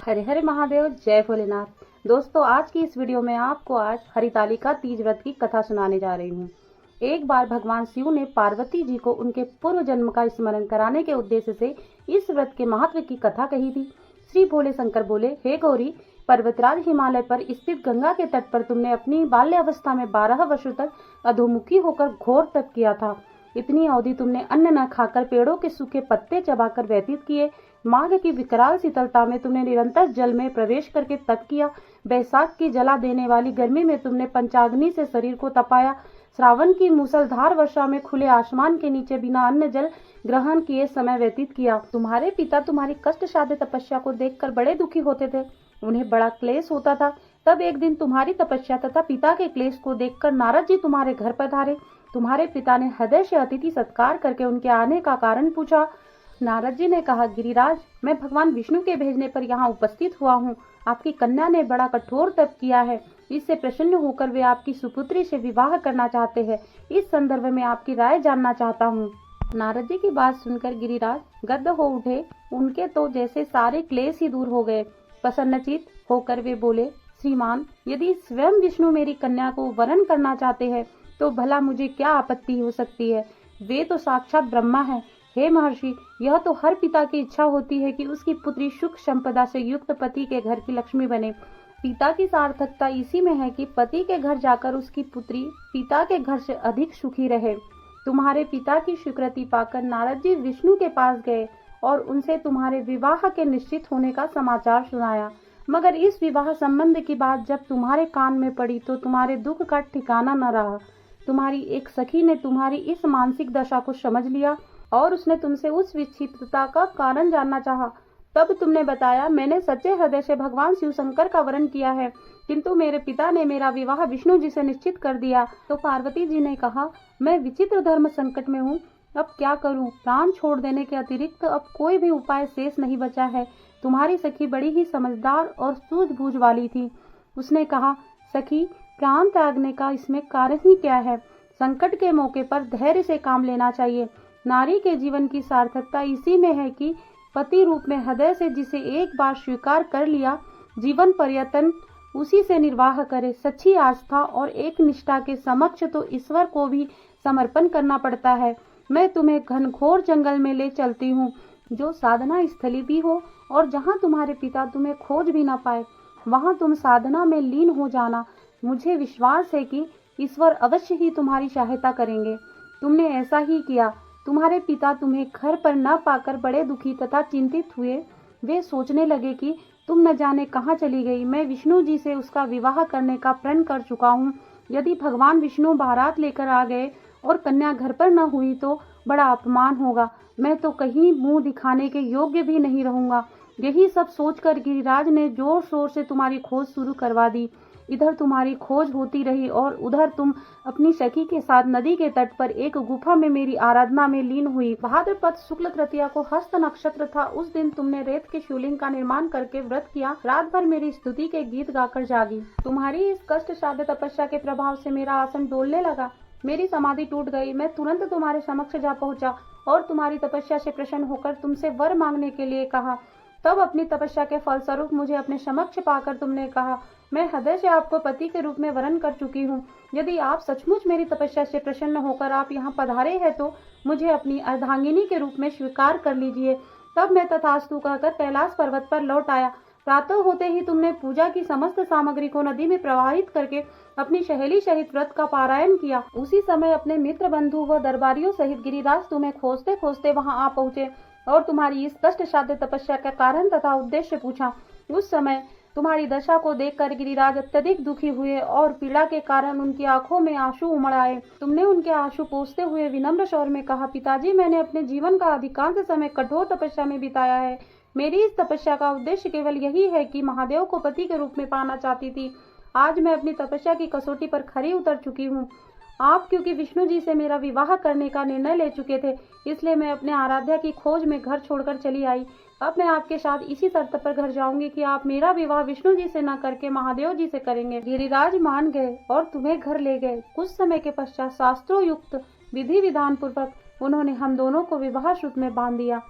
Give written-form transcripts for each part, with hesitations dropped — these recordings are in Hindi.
हरे हरे महादेव, जय भोलेनाथ। दोस्तों, आज की इस वीडियो में आपको आज हरितालिका तीज व्रत की कथा सुनाने जा रही हूँ। एक बार भगवान शिव ने पार्वती जी को उनके पूर्व जन्म का स्मरण कराने के उद्देश्य से इस व्रत के महत्व की कथा कही थी। श्री भोले शंकर बोले, हे गौरी, पर्वतराज हिमालय पर स्थित गंगा के तट पर तुमने अपनी बाल्यावस्था में 12 वर्षों तक अधोमुखी होकर घोर तप किया था। इतनी अवधि तुमने अन्न न खाकर पेड़ों के सूखे पत्ते चबाकर व्यतीत किए। माघ की विकराल शीतलता में तुमने निरंतर जल में प्रवेश करके तप किया। बैसाख की जला देने वाली गर्मी में तुमने पंचाग्नि से शरीर को तपाया। श्रावण की मूसलधार वर्षा में खुले आसमान के नीचे बिना अन्न जल ग्रहण किए समय व्यतीत किया। तुम्हारे पिता तुम्हारी कष्ट साध्य तपस्या को देखकर बड़े दुखी होते थे, उन्हें बड़ा क्लेश होता था। तब एक दिन तुम्हारी तपस्या तथा पिता के क्लेश को देखकर नारद जी तुम्हारे घर पधारे। तुम्हारे पिता ने हृदय से अतिथि सत्कार करके उनके आने का कारण पूछा। नारद जी ने कहा, गिरिराज, मैं भगवान विष्णु के भेजने पर यहाँ उपस्थित हुआ हूँ। आपकी कन्या ने बड़ा कठोर तप किया है, इससे प्रसन्न होकर वे आपकी सुपुत्री से विवाह करना चाहते हैं। इस संदर्भ में आपकी राय जानना चाहता हूँ। नारद जी की बात सुनकर गिरिराज गद्द हो उठे। उनके तो जैसे सारे क्लेश ही दूर हो गए। प्रसन्नचित होकर वे बोले, श्रीमान, यदि स्वयं विष्णु मेरी कन्या को वरण करना चाहते हैं तो भला मुझे क्या आपत्ति हो सकती है। वे तो साक्षात ब्रह्मा है। हे महर्षि, यह तो हर पिता की इच्छा होती है कि उसकी पुत्री सुख संपदा से युक्त पति के घर की लक्ष्मी बने। पिता की सार्थकता इसी में है कि पति के घर जाकर उसकी पुत्री पिता के घर से अधिक सुखी रहे। तुम्हारे पिता की स्वीकृति पाकर नारद जी विष्णु के पास गए और उनसे तुम्हारे विवाह के निश्चित होने का समाचार सुनाया। मगर इस विवाह संबंध की बात जब तुम्हारे कान में पड़ी तो तुम्हारे दुख का ठिकाना न रहा। तुम्हारी एक सखी ने तुम्हारी इस मानसिक दशा को समझ लिया और उसने तुमसे उस विचित्रता का कारण जानना चाहा। तब तुमने बताया, मैंने सच्चे हृदय से भगवान शिव शंकर का वरण किया है, किंतु मेरे पिता ने मेरा विवाह विष्णु जी से निश्चित कर दिया। तो पार्वती जी ने कहा, मैं विचित्र धर्म संकट में हूँ, अब क्या करूँ। प्राण छोड़ देने के अतिरिक्त अब कोई भी उपाय शेष नहीं बचा है। तुम्हारी सखी बड़ी ही समझदार और सूझबूझ वाली थी। उसने कहा, सखी, प्राण त्यागने का इसमें कारण ही क्या है। संकट के मौके पर धैर्य से काम लेना चाहिए। नारी के जीवन की सार्थकता इसी में है कि पति रूप में हृदय से जिसे एक बार स्वीकार कर लिया, जीवन पर्यटन उसी से निर्वाह करे। सच्ची आस्था और एक निष्ठा के समक्ष तो ईश्वर को भी समर्पण करना पड़ता है। मैं तुम्हें घनघोर जंगल में ले चलती हूँ, जो साधना स्थली भी हो, और जहाँ तुम्हारे पिता तुम्हें खोज भी न पाए, वहाँ तुम साधना में लीन हो जाना। मुझे विश्वास है कि ईश्वर अवश्य ही तुम्हारी सहायता करेंगे। तुमने ऐसा ही किया। तुम्हारे पिता तुम्हें घर पर न पाकर बड़े दुखी तथा चिंतित हुए। वे सोचने लगे कि तुम न जाने कहाँ चली गई। मैं विष्णु जी से उसका विवाह करने का प्रण कर चुका हूँ। यदि भगवान विष्णु बारात लेकर आ गए और कन्या घर पर न हुई तो बड़ा अपमान होगा। मैं तो कहीं मुंह दिखाने के योग्य भी नहीं रहूंगा। यही सब सोचकर गिरिराज ने जोर शोर से तुम्हारी खोज शुरू करवा दी। इधर तुम्हारी खोज होती रही और उधर तुम अपनी सखी के साथ नदी के तट पर एक गुफा में मेरी आराधना में लीन हुई। भाद्रपद शुक्ल तृतीया को हस्त नक्षत्र था। उस दिन तुमने रेत के शिवलिंग का निर्माण करके व्रत किया। रात भर मेरी स्तुति के गीत गाकर जागी। तुम्हारी इस कष्ट साध्य तपस्या के प्रभाव से मेरा आसन डोलने लगा। मेरी समाधि टूट गई। मैं तुरंत तुम्हारे समक्ष जा पहुंचा और तुम्हारी तपस्या से प्रसन्न होकर तुमसे वर मांगने के लिए कहा। तब अपनी तपस्या के फलस्वरूप मुझे अपने समक्ष पाकर तुमने कहा, मैं हृदय से आपको पति के रूप में वरण कर चुकी हूँ। यदि आप सचमुच मेरी तपस्या से प्रसन्न होकर आप यहाँ पधारे हैं तो मुझे अपनी अर्धांगिनी के रूप में स्वीकार कर लीजिए। तब मैं तथास्तु कहकर कैलाश पर्वत पर लौट आया। प्रातः होते ही तुमने पूजा की समस्त सामग्री को नदी में प्रवाहित करके अपनी सहेली सहित व्रत का पारायण किया। उसी समय अपने मित्र बंधु व दरबारियों सहित गिरिराज तुम्हें खोजते खोजते वहां आ पहुँचे और तुम्हारी इस कष्ट साध्य तपस्या का कारण तथा उद्देश्य पूछा। उस समय तुम्हारी दशा को देखकर गिरिराज अत्यधिक दुखी हुए और पीड़ा के कारण उनकी आंखों में आंसू उमड़ आए। तुमने उनके आंसू पोंछते हुए विनम्र स्वर में कहा, पिताजी, मैंने अपने जीवन का अधिकांश समय कठोर तपस्या में बिताया है। मेरी इस तपस्या का उद्देश्य केवल यही है कि महादेव को पति के रूप में पाना चाहती थी। आज मैं अपनी तपस्या की कसौटी पर खरी उतर चुकी हूँ। आप क्योंकि विष्णु जी से मेरा विवाह करने का निर्णय ले चुके थे, इसलिए मैं अपने आराध्या की खोज में घर छोड़कर चली आई। अब मैं आपके साथ इसी शर्त पर घर जाऊंगी कि आप मेरा विवाह विष्णु जी से न करके महादेव जी से करेंगे। गिरिराज मान गए और तुम्हें घर ले गए। कुछ समय के पश्चात शास्त्रों युक्त विधि विधान पूर्वक उन्होंने हम दोनों को विवाह सूत्र में बांध दिया।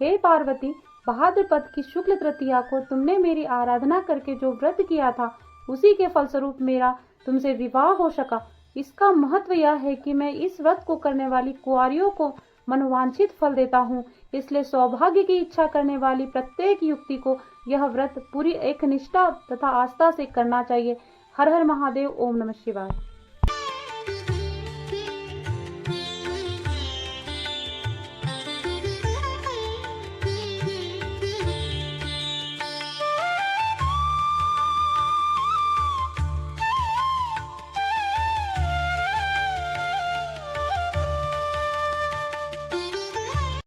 हे पार्वती, भाद्रपद की शुक्ल तृतीया को तुमने मेरी आराधना करके जो व्रत किया था, उसी के फलस्वरूप मेरा तुमसे विवाह हो सका। इसका महत्व यह है कि मैं इस व्रत को करने वाली कुंवारियों को मनोवांछित फल देता हूँ। इसलिए सौभाग्य की इच्छा करने वाली प्रत्येक युवती को यह व्रत पूरी एक निष्ठा तथा आस्था से करना चाहिए। हर हर महादेव। ओम नमः शिवाय।